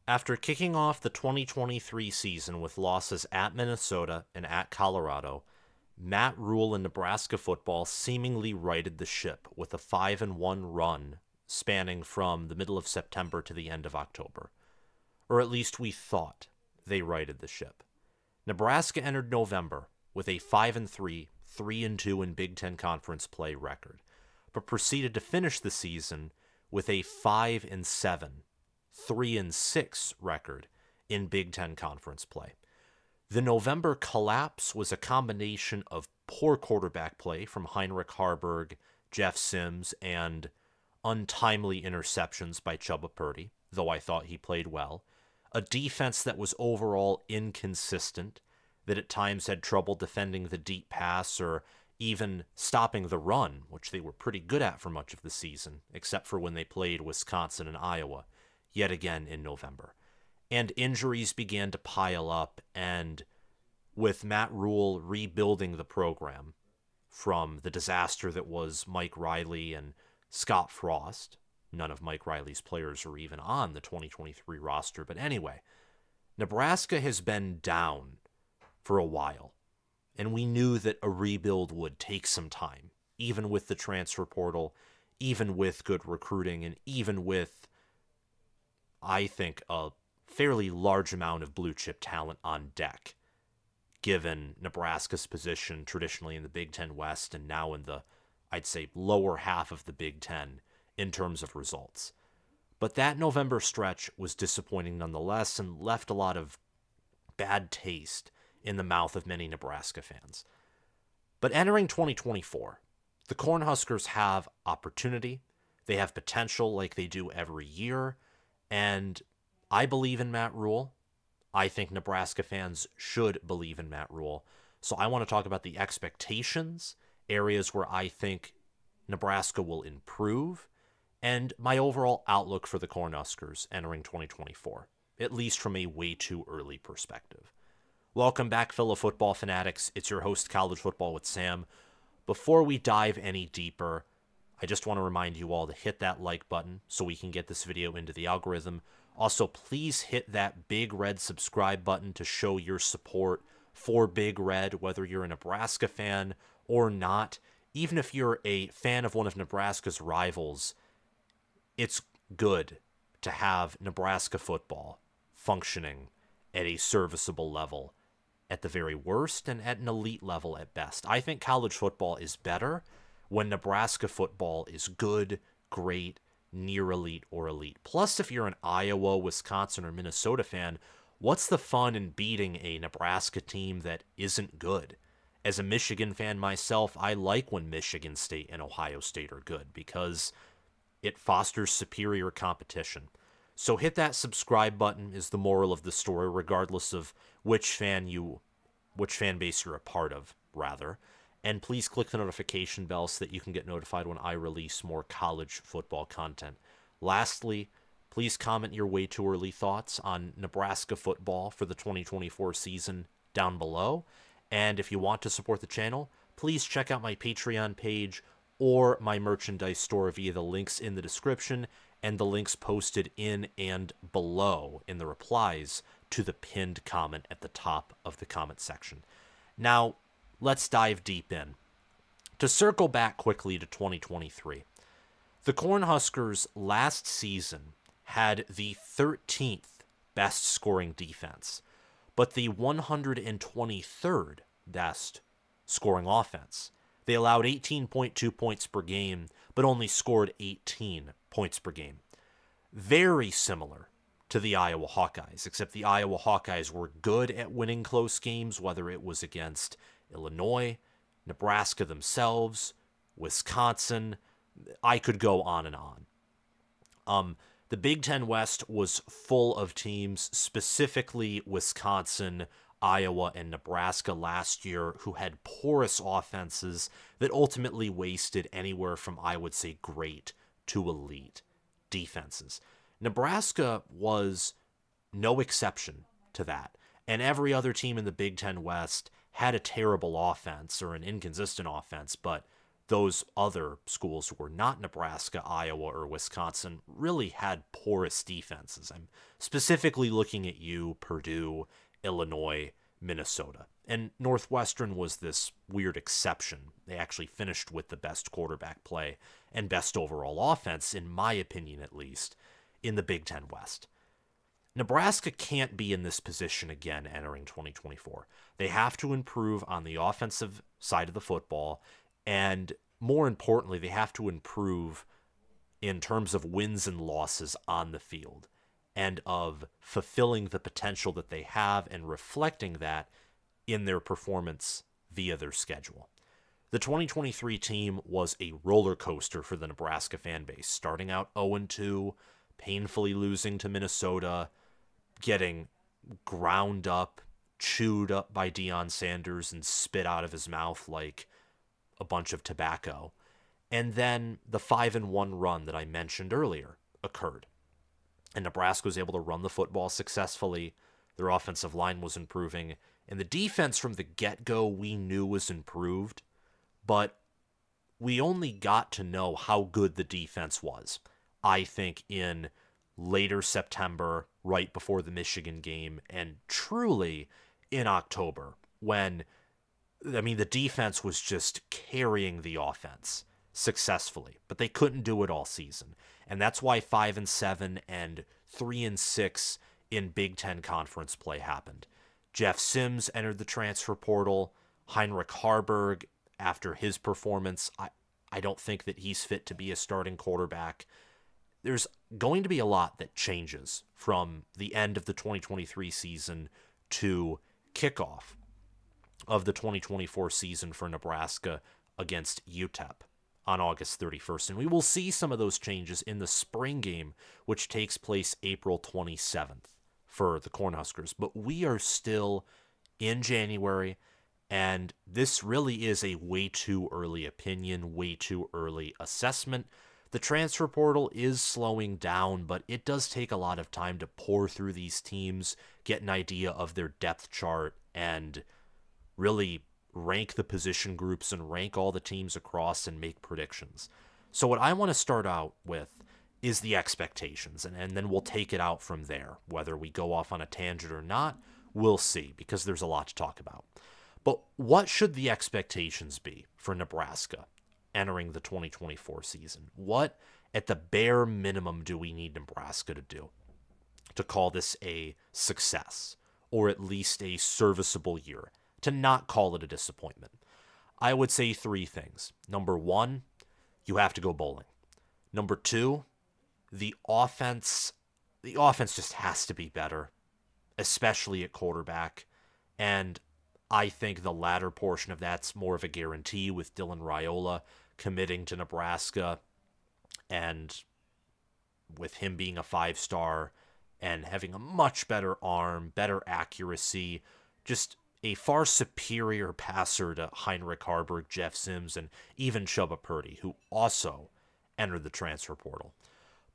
After kicking off the 2023 season with losses at Minnesota and at Colorado, Matt Rhule and Nebraska football seemingly righted the ship with a 5-1 run spanning from the middle of September to the end of October. Or at least we thought they righted the ship. Nebraska entered November with a 5-3, 3-2 in Big Ten Conference play record, but proceeded to finish the season with a 5-7, 3-6 record in Big Ten Conference play. The November collapse was a combination of poor quarterback play from Heinrich Haarberg, Jeff Sims, and untimely interceptions by Chubba Purdy, though I thought he played well. A defense that was overall inconsistent, that at times had trouble defending the deep pass or even stopping the run, which they were pretty good at for much of the season, except for when they played Wisconsin and Iowa, yet again in November. And injuries began to pile up, and with Matt Rhule rebuilding the program from the disaster that was Mike Riley and Scott Frost, none of Mike Riley's players are even on the 2023 roster, but anyway, Nebraska has been down for a while, and we knew that a rebuild would take some time, even with the transfer portal, even with good recruiting, and even with, I think, a fairly large amount of blue chip talent on deck, given Nebraska's position traditionally in the Big Ten West and now in the, I'd say, lower half of the Big Ten in terms of results. But that November stretch was disappointing nonetheless and left a lot of bad taste in the mouth of many Nebraska fans. But entering 2024, the Cornhuskers have opportunity, they have potential like they do every year, and I believe in Matt Rhule. I think Nebraska fans should believe in Matt Rhule. So I want to talk about the expectations, areas where I think Nebraska will improve, and my overall outlook for the Cornhuskers entering 2024, at least from a way too early perspective. Welcome back, fellow football fanatics. It's your host, College Football with Sam. Before we dive any deeper, I just want to remind you all to hit that like button so we can get this video into the algorithm. Also, please hit that big red subscribe button to show your support for Big Red, whether you're a Nebraska fan or not. Even if you're a fan of one of Nebraska's rivals, it's good to have Nebraska football functioning at a serviceable level at the very worst and at an elite level at best. I think college football is better when Nebraska football is good, great, near elite, or elite. Plus, if you're an Iowa, Wisconsin, or Minnesota fan, what's the fun in beating a Nebraska team that isn't good? As a Michigan fan myself, I like when Michigan State and Ohio State are good because it fosters superior competition. So hit that subscribe button is the moral of the story, regardless of which fan base you're a part of, rather. And please click the notification bell so that you can get notified when I release more college football content. Lastly, please comment your way too early thoughts on Nebraska football for the 2024 season down below. And if you want to support the channel, please check out my Patreon page or my merchandise store via the links in the description and the links posted in and below in the replies to the pinned comment at the top of the comment section. Now, let's dive deep in. To circle back quickly to 2023, the Cornhuskers last season had the 13th best scoring defense, but the 123rd best scoring offense. They allowed 18.2 points per game, but only scored 18 points per game. Very similar to the Iowa Hawkeyes, except the Iowa Hawkeyes were good at winning close games, whether it was against Illinois, Nebraska themselves, Wisconsin. I could go on and on. The Big Ten West was full of teams, specifically Wisconsin, Iowa, and Nebraska last year, who had porous offenses that ultimately wasted anywhere from, I would say, great to elite defenses. Nebraska was no exception to that, and every other team in the Big Ten West had a terrible offense or an inconsistent offense, but those other schools who were not Nebraska, Iowa, or Wisconsin really had porous defenses. I'm specifically looking at you, Purdue, Illinois, Minnesota. And Northwestern was this weird exception. They actually finished with the best quarterback play and best overall offense, in my opinion at least, in the Big Ten West. Nebraska can't be in this position again entering 2024. They have to improve on the offensive side of the football, and more importantly, they have to improve in terms of wins and losses on the field and of fulfilling the potential that they have and reflecting that in their performance via their schedule. The 2023 team was a roller coaster for the Nebraska fan base, starting out 0-2, painfully losing to Minnesota, getting ground up, chewed up by Deion Sanders and spit out of his mouth like a bunch of tobacco. And then the 5-1 run that I mentioned earlier occurred. And Nebraska was able to run the football successfully. Their offensive line was improving. And the defense from the get-go we knew was improved. But we only got to know how good the defense was, I think, in later September, right before the Michigan game, and truly in October, when, the defense was just carrying the offense successfully, but they couldn't do it all season. And that's why 5-7 and 3-6 in Big Ten conference play happened. Jeff Sims entered the transfer portal. Heinrich Haarberg, after his performance, I don't think that he's fit to be a starting quarterback. There's going to be a lot that changes from the end of the 2023 season to kickoff of the 2024 season for Nebraska against UTEP on August 31st. And we will see some of those changes in the spring game, which takes place April 27th for the Cornhuskers. But we are still in January, and this really is a way too early opinion, way too early assessment. The transfer portal is slowing down, but it does take a lot of time to pour through these teams, get an idea of their depth chart, and really rank the position groups and rank all the teams across and make predictions. So what I want to start out with is the expectations, and then we'll take it out from there. Whether we go off on a tangent or not, we'll see, because there's a lot to talk about. But what should the expectations be for Nebraska entering the 2024 season? What, at the bare minimum, do we need Nebraska to do to call this a success, or at least a serviceable year, to not call it a disappointment? I would say three things. Number one, you have to go bowling. Number two, the offense just has to be better, especially at quarterback. And I think the latter portion of that's more of a guarantee with Dylan Raiola committing to Nebraska, and with him being a 5-star and having a much better arm, better accuracy, just a far superior passer to Heinrich Haarberg, Jeff Sims, and even Chubba Purdy, who also entered the transfer portal.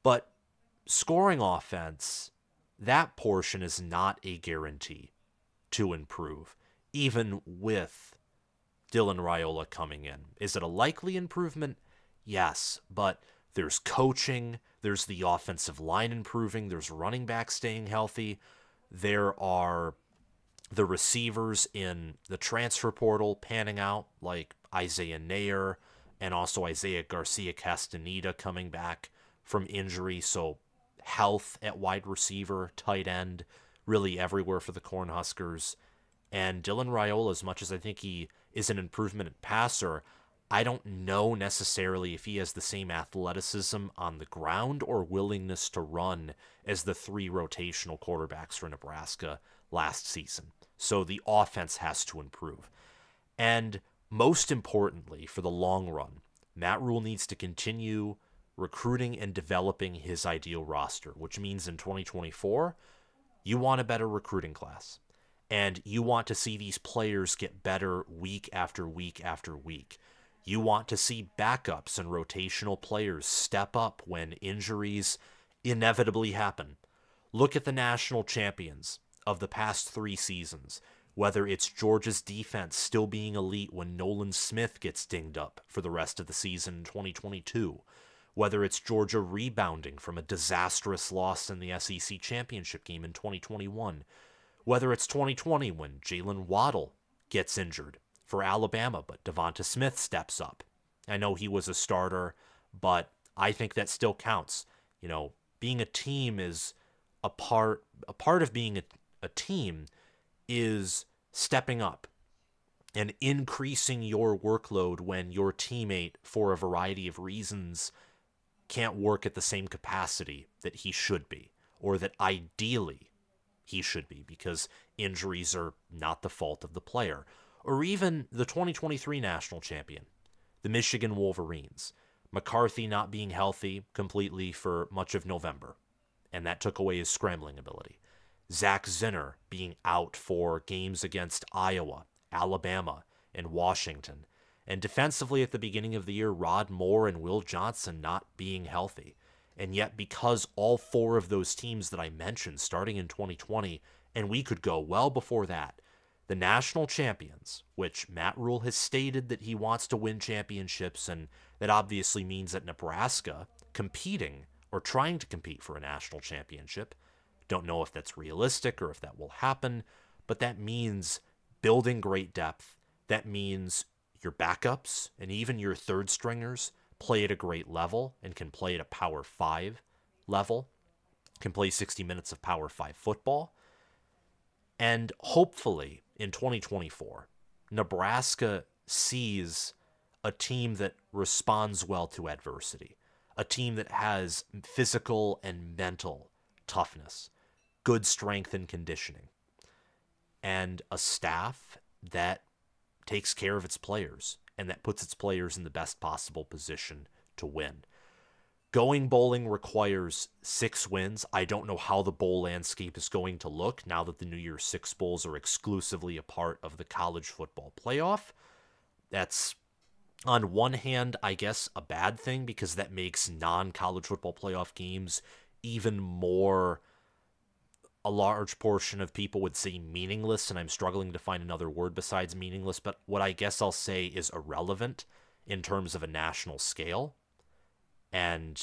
But scoring offense, that portion is not a guarantee to improve, even with Dylan Raiola coming in. Is it a likely improvement? Yes, but there's coaching, there's the offensive line improving, there's running back staying healthy, there are the receivers in the transfer portal panning out, like Isaiah Nair and also Isaiah Garcia Castaneda coming back from injury. So health at wide receiver, tight end, really everywhere for the Cornhuskers. And Dylan Raiola, as much as I think he is an improvement at passer, I don't know necessarily if he has the same athleticism on the ground or willingness to run as the three rotational quarterbacks for Nebraska last season. So the offense has to improve. And most importantly, for the long run, Matt Rhule needs to continue recruiting and developing his ideal roster, which means in 2024, you want a better recruiting class. And you want to see these players get better week after week after week. You want to see backups and rotational players step up when injuries inevitably happen. Look at the national champions of the past 3 seasons. whether it's Georgia's defense still being elite when Nolan Smith gets dinged up for the rest of the season in 2022, whether it's Georgia rebounding from a disastrous loss in the SEC championship game in 2021, whether it's 2020 when Jalen Waddle gets injured for Alabama, but Devonta Smith steps up. I know he was a starter, but I think that still counts. You know, being a team is a part of being a team is stepping up and increasing your workload when your teammate, for a variety of reasons, can't work at the same capacity that he should be, or that ideally he should be, because injuries are not the fault of the player. Or even the 2023 national champion, the Michigan Wolverines. McCarthy not being healthy completely for much of November, and that took away his scrambling ability. Zach Zinner being out for games against Iowa, Alabama, and Washington. And defensively at the beginning of the year, Rod Moore and Will Johnson not being healthy. And yet, because all four of those teams that I mentioned starting in 2020, and we could go well before that, the national champions, which Matt Rhule has stated that he wants to win championships, and that obviously means that Nebraska competing or trying to compete for a national championship. Don't know if that's realistic or if that will happen, but that means building great depth. That means your backups and even your third stringers play at a great level and can play at a Power 5 level, can play 60 minutes of Power 5 football. And hopefully in 2024, Nebraska sees a team that responds well to adversity, a team that has physical and mental toughness, good strength and conditioning, and a staff that takes care of its players and that puts its players in the best possible position to win. Going bowling requires 6 wins. I don't know how the bowl landscape is going to look now that the New Year's Six Bowls are exclusively a part of the college football playoff. That's, on one hand, I guess, a bad thing, because that makes non-college football playoff games even more, a large portion of people would say meaningless, and I'm struggling to find another word besides meaningless, but what I guess I'll say is irrelevant in terms of a national scale. And,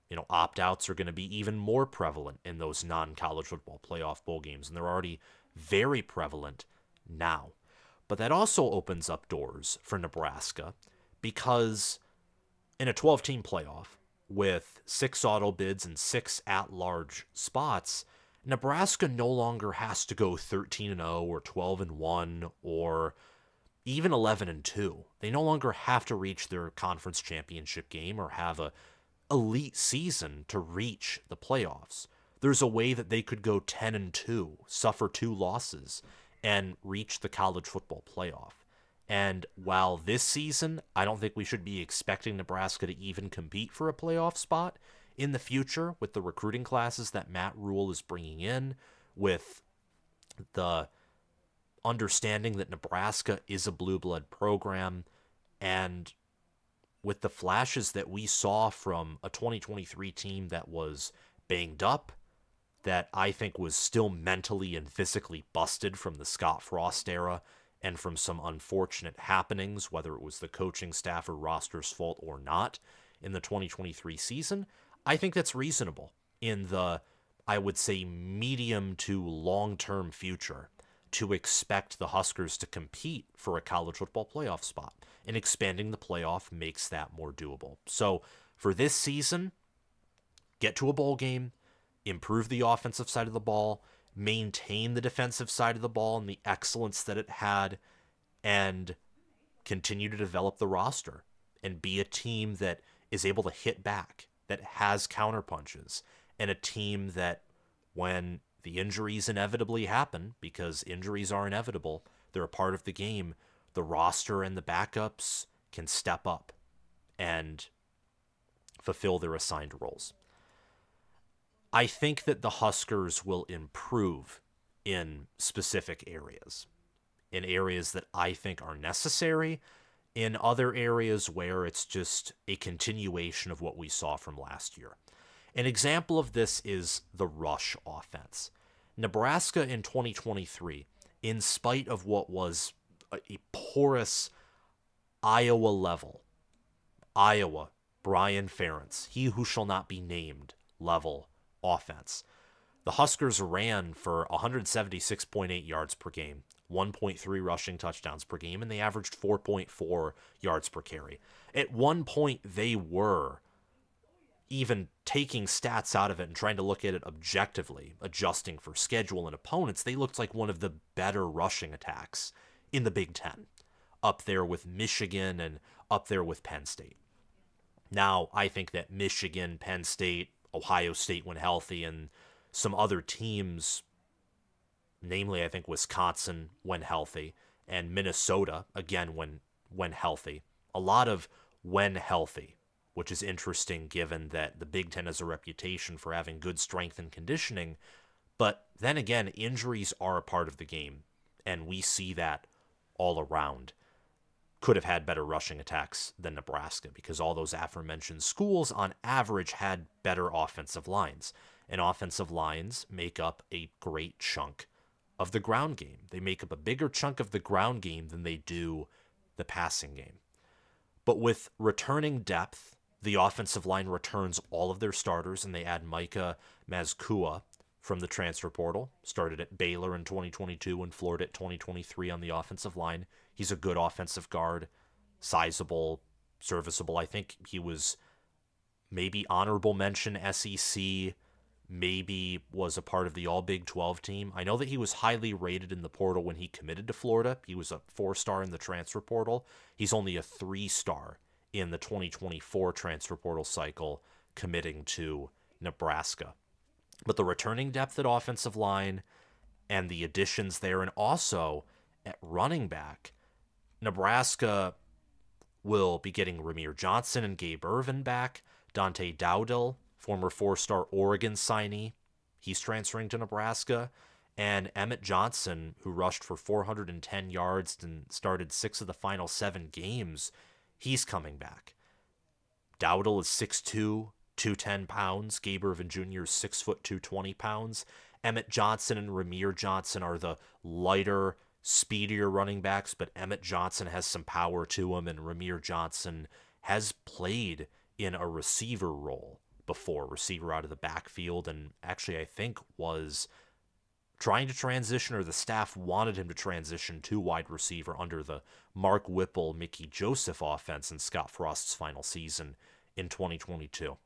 you know, opt-outs are going to be even more prevalent in those non-college football playoff bowl games, and they're already very prevalent now. But that also opens up doors for Nebraska, because in a 12-team playoff with 6 auto bids and 6 at-large spots, Nebraska no longer has to go 13-0 or 12-1 or even 11-2. They no longer have to reach their conference championship game or have a elite season to reach the playoffs. There's a way that they could go 10-2, suffer 2 losses, and reach the college football playoff. And while this season, I don't think we should be expecting Nebraska to even compete for a playoff spot, in the future, with the recruiting classes that Matt Rhule is bringing in, with the understanding that Nebraska is a blue blood program, and with the flashes that we saw from a 2023 team that was banged up, that I think was still mentally and physically busted from the Scott Frost era and from some unfortunate happenings, whether it was the coaching staff or roster's fault or not, in the 2023 season, I think that's reasonable in the, I would say, medium to long-term future to expect the Huskers to compete for a college football playoff spot. And expanding the playoff makes that more doable. So for this season, get to a bowl game, improve the offensive side of the ball, maintain the defensive side of the ball and the excellence that it had, and continue to develop the roster and be a team that is able to hit back, that has counterpunches, and a team that, when the injuries inevitably happen, because injuries are inevitable, they're a part of the game, the roster and the backups can step up and fulfill their assigned roles. I think that the Huskers will improve in specific areas, in areas that I think are necessary, in other areas where it's just a continuation of what we saw from last year. An example of this is the rush offense. Nebraska in 2023 in spite of what was a porous Iowa level, Iowa, Brian Ferentz, he who shall not be named level offense. The Huskers ran for 176.8 yards per game, 1.3 rushing touchdowns per game, and they averaged 4.4 yards per carry. At one point, they were, even taking stats out of it and trying to look at it objectively, adjusting for schedule and opponents, they looked like one of the better rushing attacks in the Big Ten, up there with Michigan and up there with Penn State. Now, I think that Michigan, Penn State, Ohio State when healthy, and some other teams, namely I think Wisconsin when healthy, and Minnesota, again when healthy. A lot of when healthy, which is interesting given that the Big Ten has a reputation for having good strength and conditioning. But then again, injuries are a part of the game, and we see that all around. Could have had better rushing attacks than Nebraska because all those aforementioned schools on average had better offensive lines. And offensive lines make up a great chunk of the ground game. They make up a bigger chunk of the ground game than they do the passing game. But with returning depth, the offensive line returns all of their starters, and they add Micah Mazkua from the transfer portal. Started at Baylor in 2022 and Florida at 2023 on the offensive line. He's a good offensive guard, sizable, serviceable. I think he was maybe honorable mention SEC, maybe was a part of the All Big 12 team. I know that he was highly rated in the portal when he committed to Florida. He was a 4-star in the transfer portal. He's only a 3-star in the 2024 transfer portal cycle, committing to Nebraska. But the returning depth at offensive line and the additions there, and also at running back, Nebraska will be getting Ramir Johnson and Gabe Ervin back. Dante Dowdle, former 4-star Oregon signee, he's transferring to Nebraska. And Emmett Johnson, who rushed for 410 yards and started 6 of the final 7 games, he's coming back. Dowdle is 6'2", 210 pounds. Gabe Ervin Jr. is 6 foot 220 pounds. Emmett Johnson and Ramir Johnson are the lighter, speedier running backs, but Emmett Johnson has some power to him, and Ramir Johnson has played in a receiver role before, receiver out of the backfield, and actually I think was trying to transition, or the staff wanted him to transition to wide receiver under the Mark Whipple, Mickey Joseph offense in Scott Frost's final season in 2022.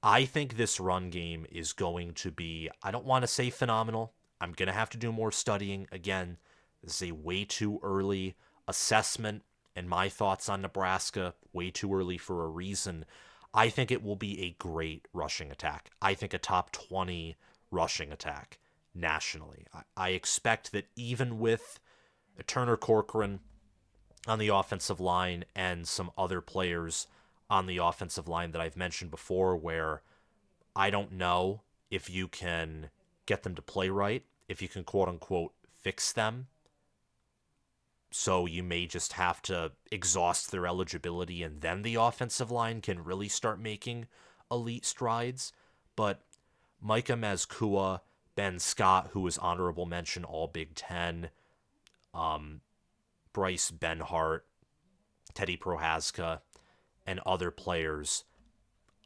I think this run game is going to be, I don't want to say phenomenal. I'm going to have to do more studying. Again, this is a way too early assessment, and my thoughts on Nebraska, way too early for a reason. I think it will be a great rushing attack. I think a top 20 rushing attack nationally. I expect that even with Turner Corcoran on the offensive line and some other players on the offensive line that I've mentioned before, where I don't know if you can get them to play right, if you can quote-unquote fix them. So you may just have to exhaust their eligibility, and then the offensive line can really start making elite strides. But Micah Mazkua, Ben Scott, who was honorable mention All Big Ten, Bryce Benhart, Teddy Prohaska, and other players,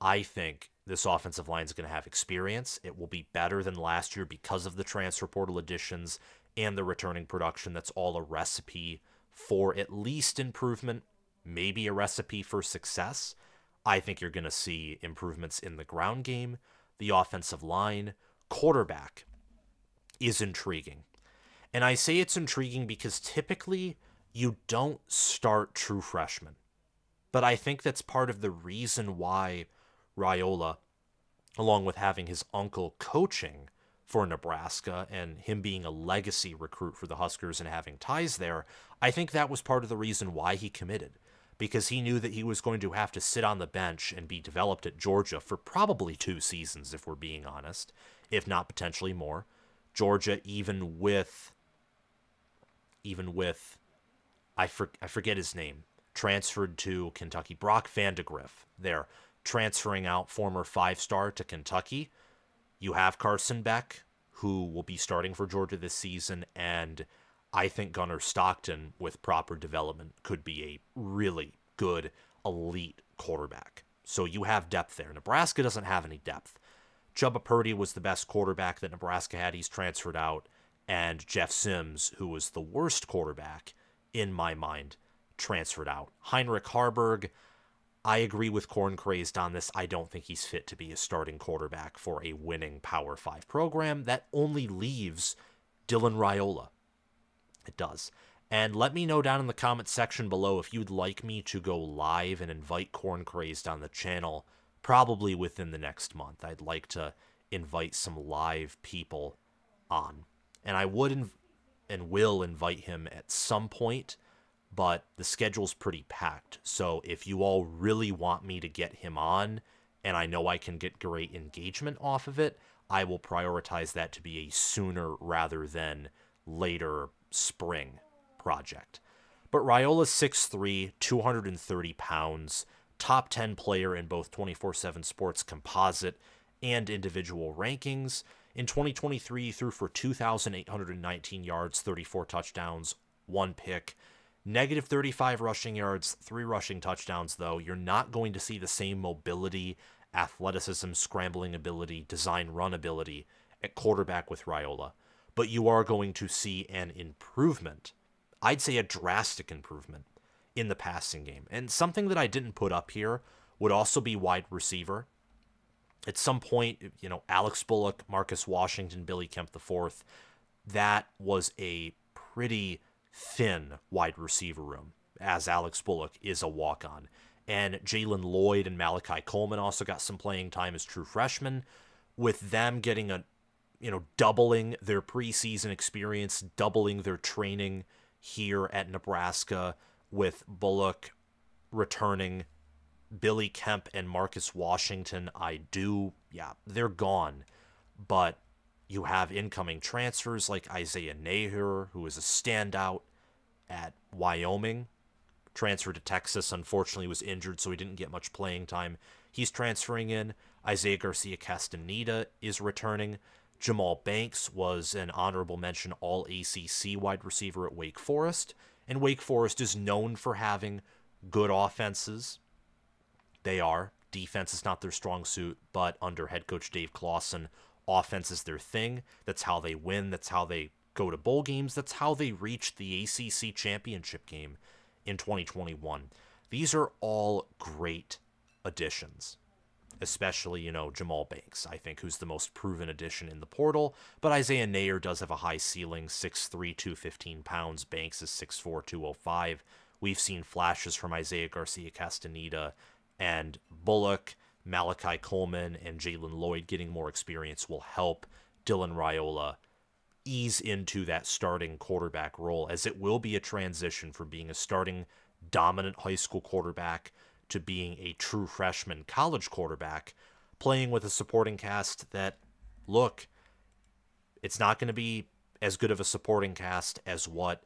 I think this offensive line is going to have experience. It will be better than last year because of the transfer portal additions and the returning production. That's all a recipe for at least improvement, maybe a recipe for success. I think you're going to see improvements in the ground game, the offensive line. Quarterback is intriguing. And I say it's intriguing because typically you don't start true freshmen. But I think that's part of the reason why Raiola, along with having his uncle coaching for Nebraska and him being a legacy recruit for the Huskers and having ties there, I think that was part of the reason why he committed. Because he knew that he was going to have to sit on the bench and be developed at Georgia for probably 2 seasons, if we're being honest, if not potentially more. Georgia, even with I forget his name, transferred to Kentucky. Brock Vandegrift. They're transferring out, former 5-star to Kentucky. You have Carson Beck, who will be starting for Georgia this season, and I think Gunnar Stockton, with proper development, could be a really good, elite quarterback. So you have depth there. Nebraska doesn't have any depth. Chubba Purdy was the best quarterback that Nebraska had. He's transferred out. And Jeff Sims, who was the worst quarterback, in my mind, transferred out. Heinrich Harburg, I agree with Corn Crazed on this. I don't think he's fit to be a starting quarterback for a winning Power 5 program. That only leaves Dylan Raiola. It does. And let me know down in the comment section below if you'd like me to go live and invite Corn Crazed on the channel, probably within the next month. I'd like to invite some live people on. And I would and will invite him at some point, but the schedule's pretty packed. So if you all really want me to get him on, and I know I can get great engagement off of it, I will prioritize that to be a sooner rather than later spring project. But Raiola's 6'3", 230 pounds, top 10 player in both 24/7 Sports composite and individual rankings. In 2023, he threw for 2,819 yards, 34 touchdowns, 1 pick, negative 35 rushing yards, 3 rushing touchdowns, though. You're not going to see the same mobility, athleticism, scrambling ability, design run ability at quarterback with Raiola. But you are going to see an improvement, I'd say a drastic improvement, in the passing game. And something that I didn't put up here would also be wide receiver. At some point, Alex Bullock, Marcus Washington, Billy Kemp IV, that was a pretty thin wide receiver room, as Alex Bullock is a walk-on. And Jalen Lloyd and Malachi Coleman also got some playing time as true freshmen, with them getting doubling their preseason experience, doubling their training here at Nebraska, with Bullock returning. Billy Kemp and Marcus Washington, they're gone. But you have incoming transfers like Isaiah Naher, who is a standout at Wyoming. Transferred to Texas, unfortunately was injured, so he didn't get much playing time. He's transferring in. Isaiah Garcia Castaneda is returning. Jamal Banks was an honorable mention All-ACC wide receiver at Wake Forest. And Wake Forest is known for having good offenses. They are. Defense is not their strong suit, but under head coach Dave Clawson, offense is their thing. That's how they win. That's how they go to bowl games. That's how they reach the ACC championship game in 2021. These are all great additions, especially, Jamal Banks, I think, who's the most proven addition in the portal. But Isaiah Naher does have a high ceiling, 6'3", 215 pounds. Banks is 6'4", 205. We've seen flashes from Isaiah Garcia Castaneda and Bullock. Malachi Coleman and Jalen Lloyd getting more experience will help Dylan Raiola ease into that starting quarterback role, as it will be a transition from being a starting dominant high school quarterback to being a true freshman college quarterback, playing with a supporting cast that, look, it's not going to be as good of a supporting cast as what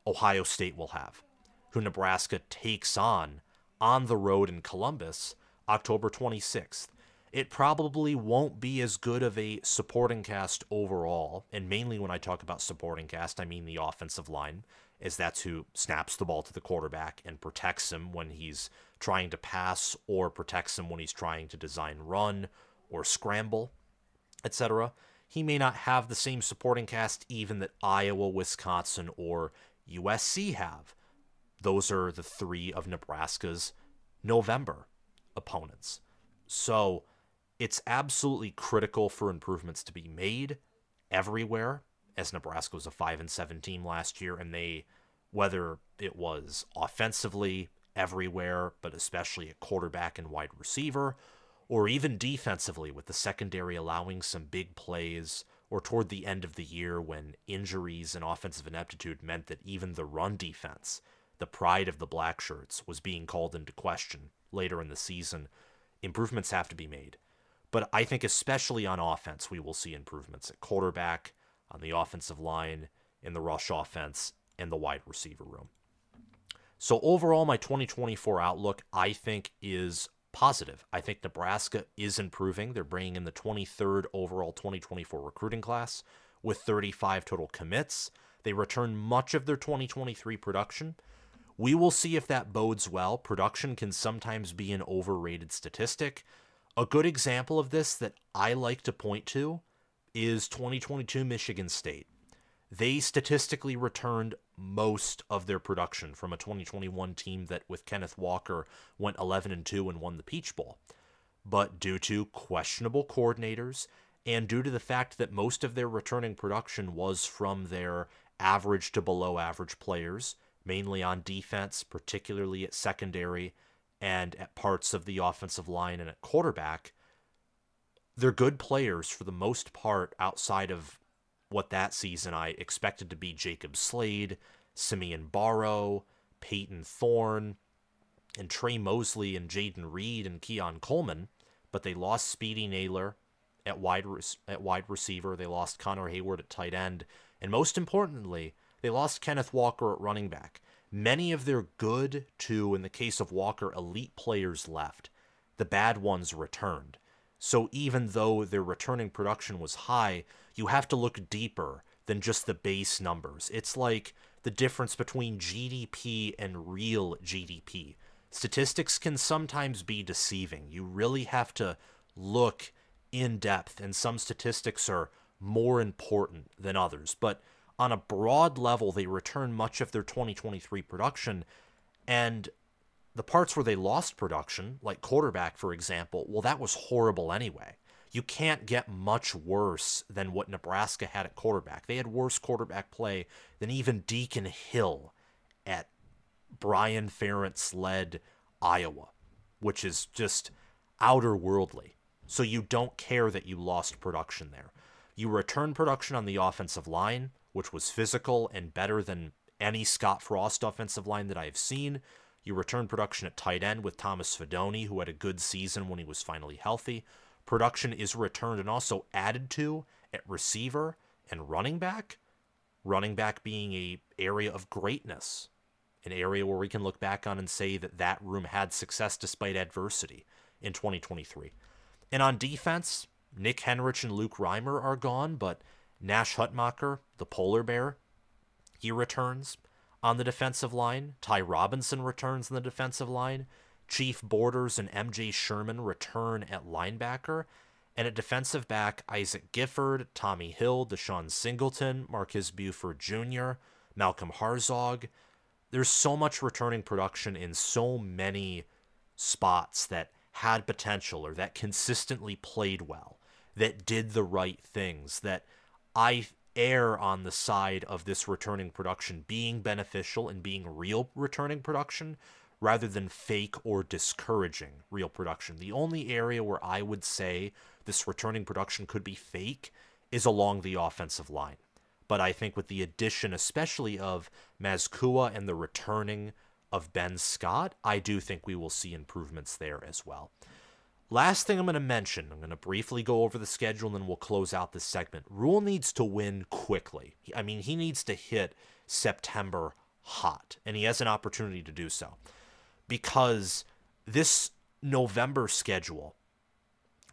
Ohio State will have, who Nebraska takes on the road in Columbus October 26th. It probably won't be as good of a supporting cast overall, and mainly when I talk about supporting cast, I mean the offensive line, as that's who snaps the ball to the quarterback and protects him when he's trying to pass, or protects him when he's trying to design run or scramble, etc. He may not have the same supporting cast even that Iowa, Wisconsin, or USC have. Those are the 3 of Nebraska's November opponents. So it's absolutely critical for improvements to be made everywhere, as Nebraska was a 5-7 team last year, and they, whether it was offensively everywhere, but especially at quarterback and wide receiver, or even defensively with the secondary allowing some big plays, or toward the end of the year when injuries and offensive ineptitude meant that even the run defense, the pride of the black shirts, was being called into question later in the season. Improvements have to be made. But I think especially on offense, we will see improvements at quarterback, on the offensive line, in the rush offense, and the wide receiver room. So overall, my 2024 outlook, I think, is positive. I think Nebraska is improving. They're bringing in the 23rd overall 2024 recruiting class with 35 total commits. They returned much of their 2023 production. We will see if that bodes well. Production can sometimes be an overrated statistic. A good example of this that I like to point to is 2022 Michigan State. They statistically returned most of their production from a 2021 team that, with Kenneth Walker, went 11-2 and won the Peach Bowl. But due to questionable coordinators and due to the fact that most of their returning production was from their average to below average players, mainly on defense, particularly at secondary and at parts of the offensive line and at quarterback, they're good players for the most part outside of what that season I expected to be Jacob Slade, Simeon Barrow, Peyton Thorne, and Trey Mosley and Jaden Reed and Keon Coleman, but they lost Speedy Naylor at wide receiver. They lost Connor Hayward at tight end. And most importantly, they lost Kenneth Walker at running back. Many of their good to, in the case of Walker, elite players left. The bad ones returned. So even though their returning production was high, you have to look deeper than just the base numbers. It's like the difference between GDP and real GDP. Statistics can sometimes be deceiving. You really have to look in depth, and some statistics are more important than others. But on a broad level, they return much of their 2023 production, and the parts where they lost production, like quarterback, for example, well, that was horrible anyway. You can't get much worse than what Nebraska had at quarterback. They had worse quarterback play than even Deacon Hill at Brian Ferentz-led Iowa, which is just outer-worldly. So you don't care that you lost production there. You return production on the offensive line, which was physical and better than any Scott Frost offensive line that I have seen. You return production at tight end with Thomas Fidone, who had a good season when he was finally healthy. Production is returned and also added to at receiver and running back. Running back being an area of greatness, an area where we can look back on and say that that room had success despite adversity in 2023. And on defense, Nick Henrich and Luke Reimer are gone, but Nash Hutmacher, the polar bear, he returns on the defensive line. Ty Robinson returns on the defensive line. Chief Borders and MJ Sherman return at linebacker. And at defensive back, Isaac Gifford, Tommy Hill, Deshaun Singleton, Marquez Buford Jr., Malcolm Harzog. There's so much returning production in so many spots that had potential or that consistently played well, that did the right things, that I err on the side of this returning production being beneficial and being real returning production rather than fake or discouraging real production. The only area where I would say this returning production could be fake is along the offensive line. But I think with the addition, especially of Mazkua and the returning of Ben Scott, I do think we will see improvements there as well. Last thing I'm going to mention, I'm going to briefly go over the schedule and then we'll close out this segment. Rhule needs to win quickly. I mean, he needs to hit September hot, and he has an opportunity to do so. Because this November schedule,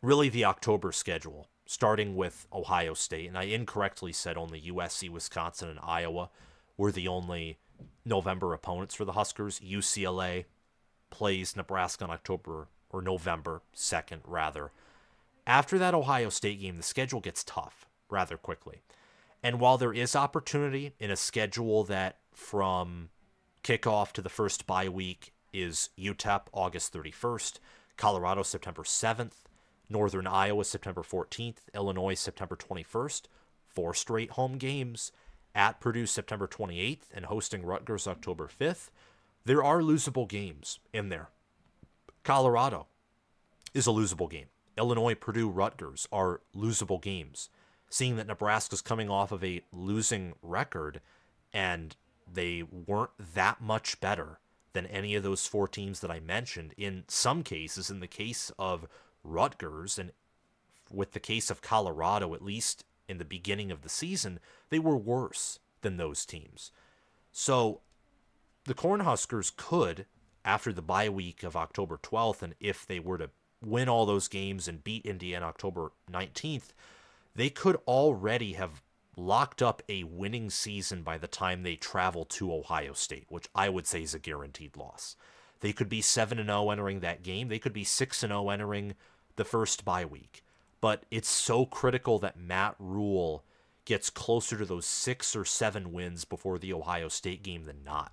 really the October schedule, starting with Ohio State, and I incorrectly said only USC, Wisconsin, and Iowa were the only November opponents for the Huskers. UCLA plays Nebraska on November 2nd, rather. After that Ohio State game, the schedule gets tough rather quickly. And while there is opportunity in a schedule that from kickoff to the first bye week is UTEP August 31st, Colorado September 7th, Northern Iowa September 14th, Illinois September 21st, 4 straight home games, at Purdue September 28th, and hosting Rutgers October 5th, there are losable games in there. Colorado is a losable game. Illinois, Purdue, Rutgers are losable games. Seeing that Nebraska's coming off of a losing record and they weren't that much better than any of those 4 teams that I mentioned. In some cases, in the case of Rutgers and with the case of Colorado, at least in the beginning of the season, they were worse than those teams. So the Cornhuskers could, after the bye week of October 12th, and if they were to win all those games and beat Indiana October 19th, they could already have locked up a winning season by the time they travel to Ohio State, which I would say is a guaranteed loss. They could be 7-0 entering that game. They could be 6-0 entering the first bye week. But it's so critical that Matt Rhule gets closer to those 6 or 7 wins before the Ohio State game than not.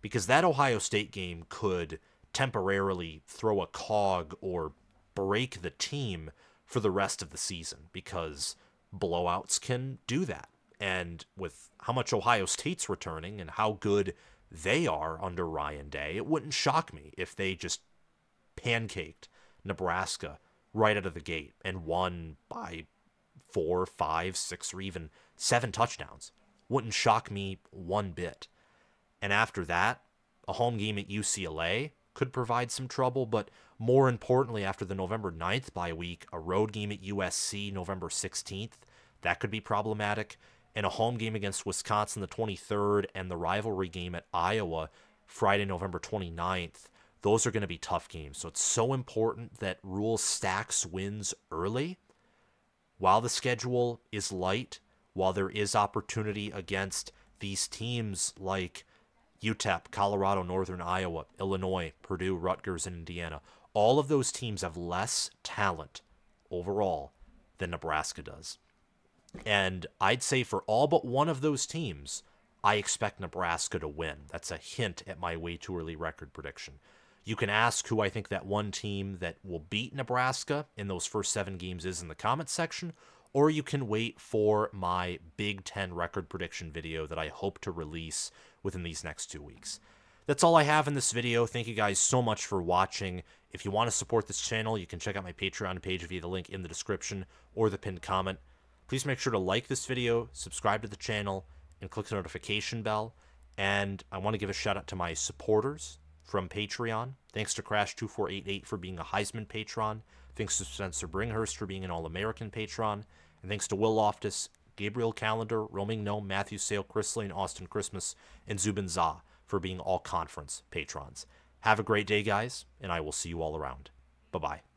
Because that Ohio State game could temporarily throw a cog or break the team for the rest of the season, because blowouts can do that. And with how much Ohio State's returning and how good they are under Ryan Day, it wouldn't shock me if they just pancaked Nebraska right out of the gate and won by 4, 5, 6, or even 7 touchdowns. Wouldn't shock me one bit. And after that, a home game at UCLA could provide some trouble, but more importantly, after the November 9th bye week, a road game at USC November 16th, that could be problematic, and a home game against Wisconsin the 23rd, and the rivalry game at Iowa Friday, November 29th. Those are going to be tough games. So it's so important that Rhule stacks wins early while the schedule is light, while there is opportunity against these teams like UTEP, Colorado, Northern Iowa, Illinois, Purdue, Rutgers, and Indiana. All of those teams have less talent overall than Nebraska does. And I'd say for all but one of those teams, I expect Nebraska to win. That's a hint at my way too early record prediction. You can ask who I think that one team that will beat Nebraska in those first 7 games is in the comments section, or you can wait for my Big Ten record prediction video that I hope to release within these next 2 weeks. That's all I have in this video. Thank you guys so much for watching. If you want to support this channel, you can check out my Patreon page via the link in the description or the pinned comment. Please make sure to like this video, subscribe to the channel, and click the notification bell. And I want to give a shout out to my supporters from Patreon. Thanks to Crash2488 for being a Heisman patron. Thanks to Spencer Bringhurst for being an All-American patron. And thanks to Will Loftus, Gabriel Calendar, Roaming Gnome, Matthew Sale, Chris Lane, Austin Christmas, and Zubin Zah for being all conference patrons. Have a great day, guys, and I will see you all around. Bye-bye.